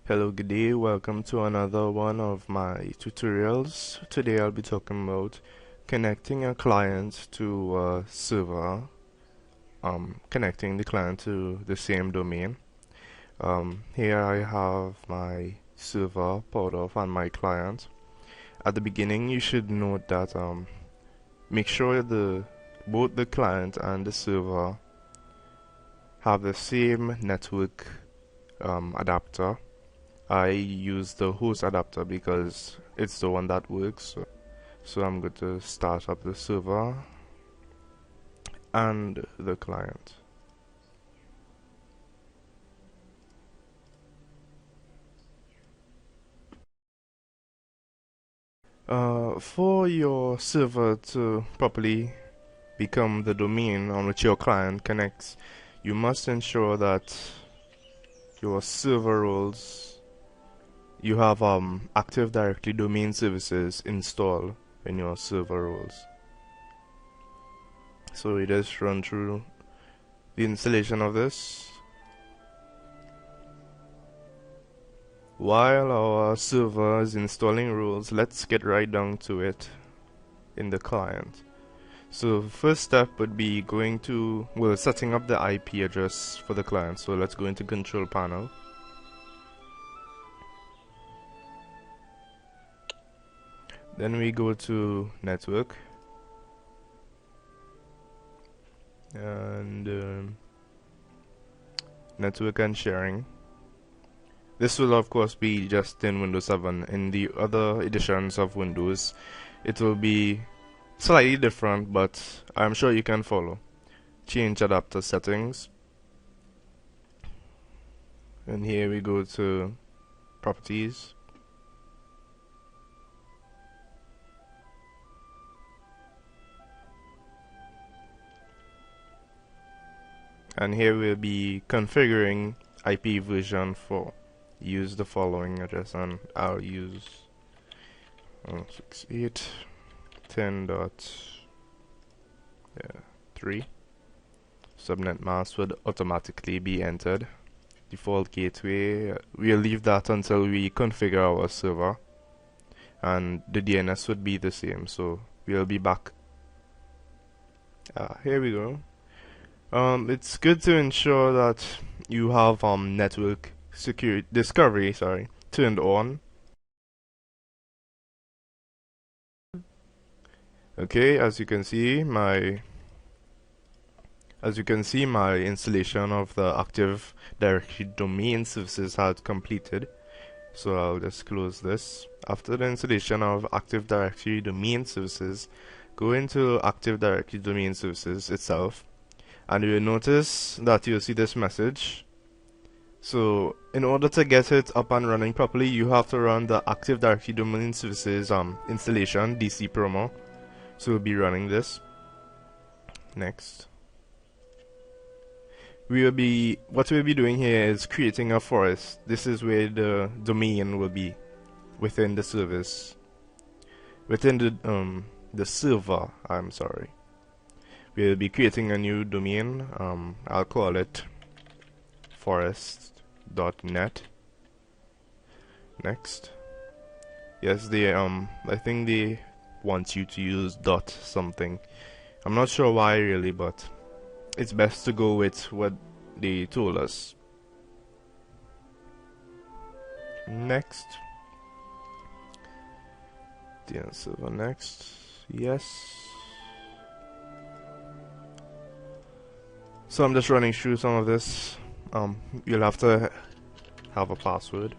Hello, good day. Welcome to another one of my tutorials. Today I'll be talking about connecting a client to a server, connecting the client to the same domain. Here I have my server powered off and my client. At the beginning, you should note that make sure both the client and the server have the same network adapter. I use the host adapter because it's the one that works. So I'm going to start up the server and the client. For your server to properly become the domain on which your client connects, you must ensure that your server roles, you have Active Directory domain services installed in your server roles. So we just run through the installation of this. While our server is installing rules, let's get right down to it in the client. So first step would be setting up the IP address for the client. So let's go into control panel. Then we go to network and network and sharing. This will of course be just in Windows 7. In the other editions of Windows, it will be slightly different, but I'm sure you can follow. Change adapter settings. And here we go to properties. And here we'll be configuring IP version 4. Use the following address, and I'll use 168.10.3. Subnet mask would automatically be entered. Default gateway, we'll leave that until we configure our server, and the DNS would be the same, so we'll be back. Here we go. It's good to ensure that you have network security discovery turned on. Okay, as you can see my installation of the Active Directory domain services has completed. So I'll just close this. After the installation of Active Directory domain services, go into Active Directory domain services itself, and you'll notice that you'll see this message. So in order to get it up and running properly, you have to run the Active Directory domain services installation DC promo. So we'll be running this. Next. What we'll be doing here is creating a forest. This is where the domain will be within the service. Within the server, I'm sorry. We'll be creating a new domain. I'll call it forest.net. Next. Yes, I think they want you to use dot something. I'm not sure why really, but it's best to go with what they told us. Next. DNS server next. Yes. So I'm just running through some of this. You'll have to have a password.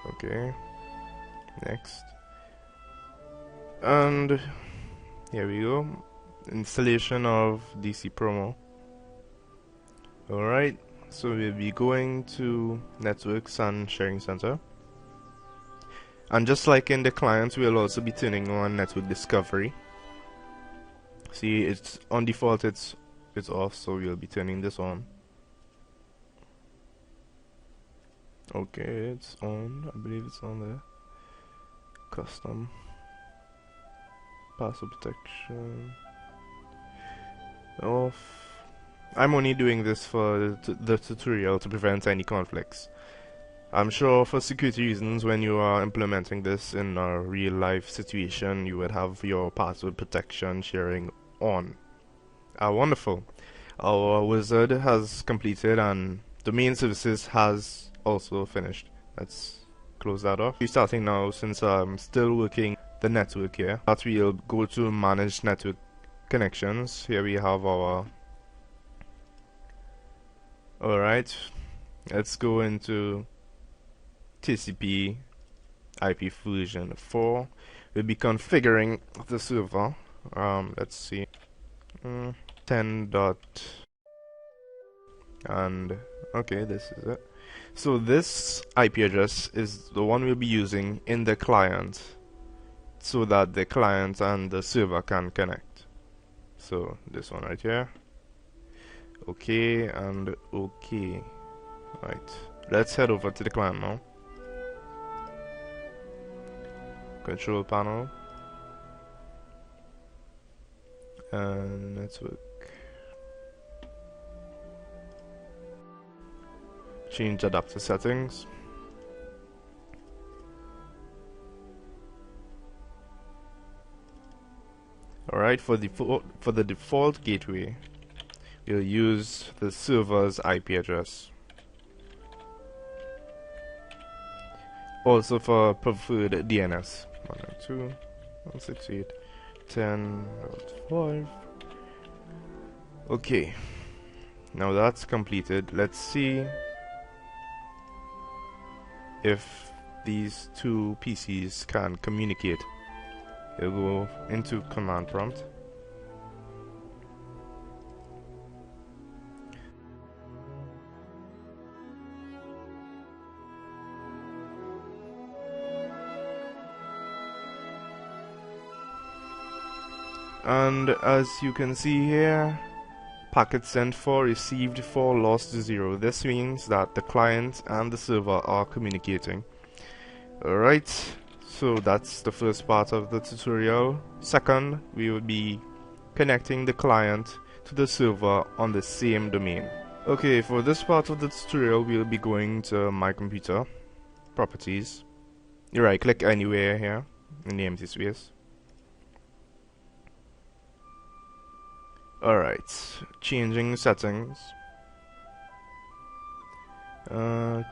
Okay. Next. And here we go. Installation of DC promo. Alright. So we'll be going to networks and sharing center. And just like in the client, we'll also be turning on network discovery. See, it's on default, it's off, so we'll be turning this on. Okay, it's on. I believe it's on there. Custom. Password protection off. I'm only doing this for the tutorial to prevent any conflicts. I'm sure for security reasons, when you are implementing this in a real life situation, you would have your password protection sharing on. Wonderful. Our wizard has completed and domain services has also finished. Let's close that off. We're starting now since I'm still working the network here. That we'll go to manage network connections. Here we have our... Alright, let's go into TCP IP version 4. We'll be configuring the server. Let's see. 10 dot, and okay, this is it. So this IP address is the one we'll be using in the client so that the client and the server can connect. So this one right here. Okay and okay. Right, let's head over to the client now. Control panel and network. Change adapter settings. Alright, for the default gateway, we'll use the server's IP address. Also for preferred DNS, 192.168.10.5. Okay, now that's completed. Let's see if these two PCs can communicate. We'll go into command prompt. And as you can see here, packet sent 4, received 4, lost 0. This means that the client and the server are communicating. Alright, so that's the first part of the tutorial. Second, we will be connecting the client to the server on the same domain. Okay, for this part of the tutorial, we'll be going to my computer, properties. You right click anywhere here in the empty space. Alright, changing settings. To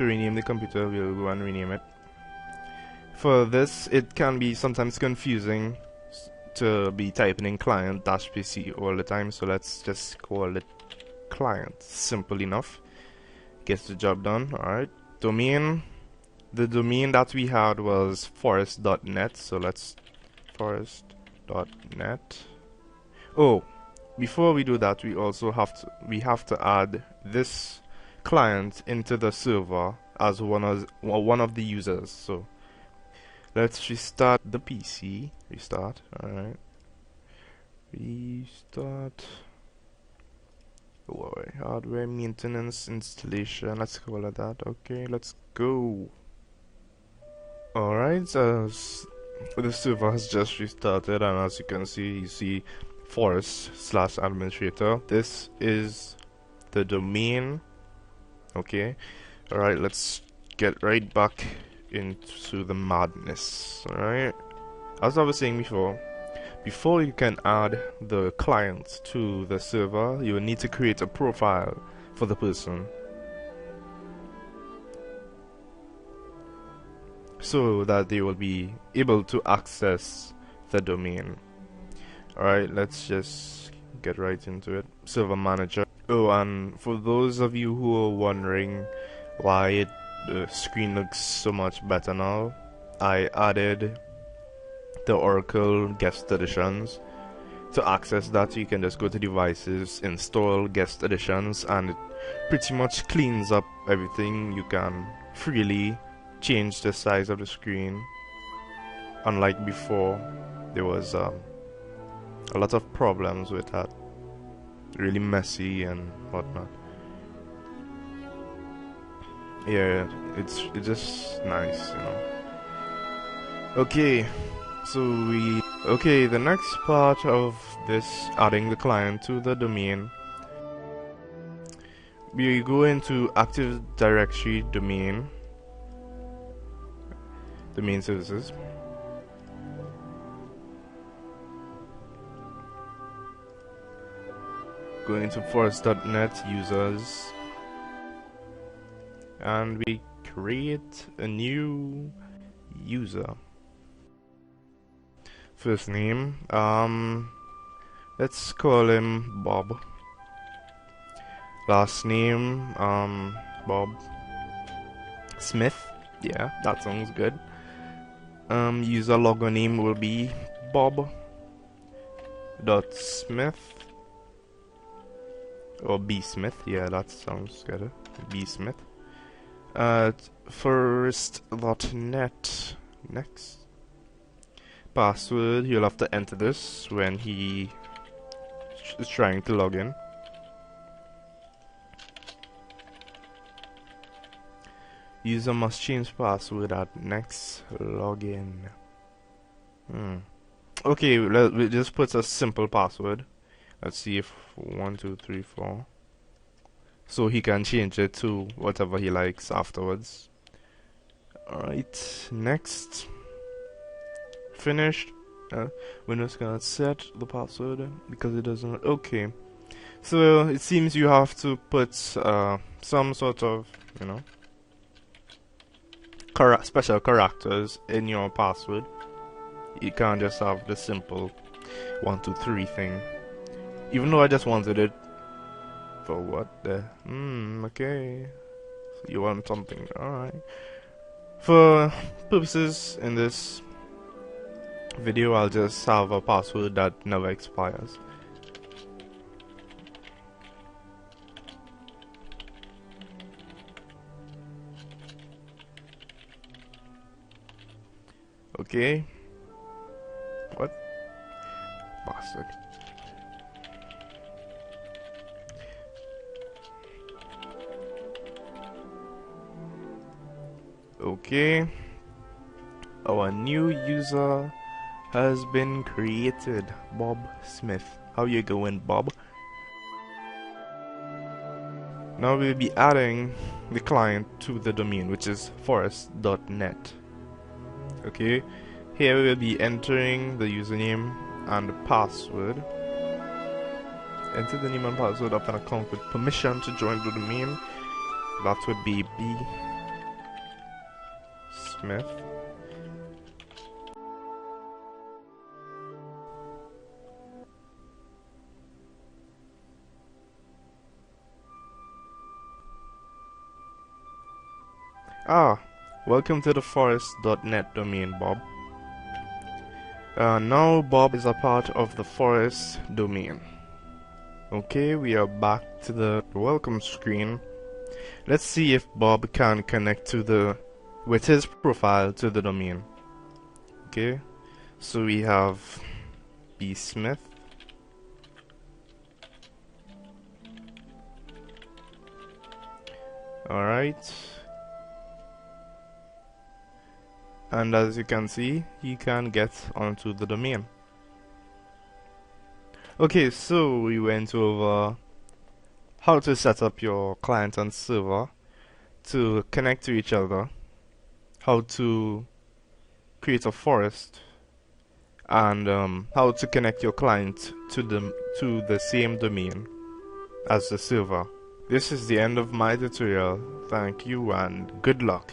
rename the computer, we'll go and rename it. For this, it can be sometimes confusing to be typing in client-pc all the time, so let's just call it client. Simple enough. Gets the job done. Alright, domain. The domain that we had was forest.net, so let's forest.net. Oh, before we do that, we also have to add this client into the server as one of the users. So let's restart the PC. Restart. Alright. Restart. Hardware maintenance installation. Let's call it that. Okay, let's go. Alright, so the server has just restarted, and as you can see, you see forest/administrator. This is the domain. Okay, alright, let's get right back into the madness. Alright, as I was saying before you can add the client to the server, you will need to create a profile for the person so that they will be able to access the domain. Alright, let's just get right into it. Server manager. Oh, and for those of you who are wondering why the screen looks so much better now, I added the Oracle guest editions. To access that, you can just go to devices, install guest editions, and it pretty much cleans up everything. You can freely change the size of the screen. Unlike before, there was a lot of problems with that, really messy and whatnot. Yeah, it's just nice, you know. Okay, so we Okay, the next part of this, adding the client to the domain, we go into Active Directory domain services. Go into forest.net users, and we create a new user. First name, let's call him Bob. Last name, Bob Smith. Yeah, that sounds good. User logo name will be Bob.Smith or B Smith. Yeah, that sounds good. B Smith. Forest.net. Next. Password, you'll have to enter this when he is trying to log in. User must change password at next login. Okay, we just put a simple password. Let's see if 1, 2, 3, 4. So he can change it to whatever he likes afterwards. Alright, next. Finished. Windows cannot set the password because it doesn't. Okay, so it seems you have to put some sort of, you know, special characters in your password. You can't just have the simple 1, 2, 3 thing. Even though I just wanted it for what the okay. So you want something, alright. For purposes in this video, I'll just have a password that never expires. Okay. What? Bastard. Okay. Our new user has been created. Bob Smith. How you going, Bob? Now we'll be adding the client to the domain, which is forest.net. Okay, here we will be entering the username and the password. Enter the name and password of an account with permission to join the domain. That would be B Smith. Welcome to the forest.net domain, Bob. Now Bob is a part of the forest domain. Okay, we are back to the welcome screen. Let's see if Bob can connect with his profile to the domain. Okay, so we have B Smith. Alright. And as you can see, he can get onto the domain. Okay, so we went over how to set up your client and server to connect to each other, how to create a forest, and how to connect your client to the same domain as the server. This is the end of my tutorial. Thank you and good luck.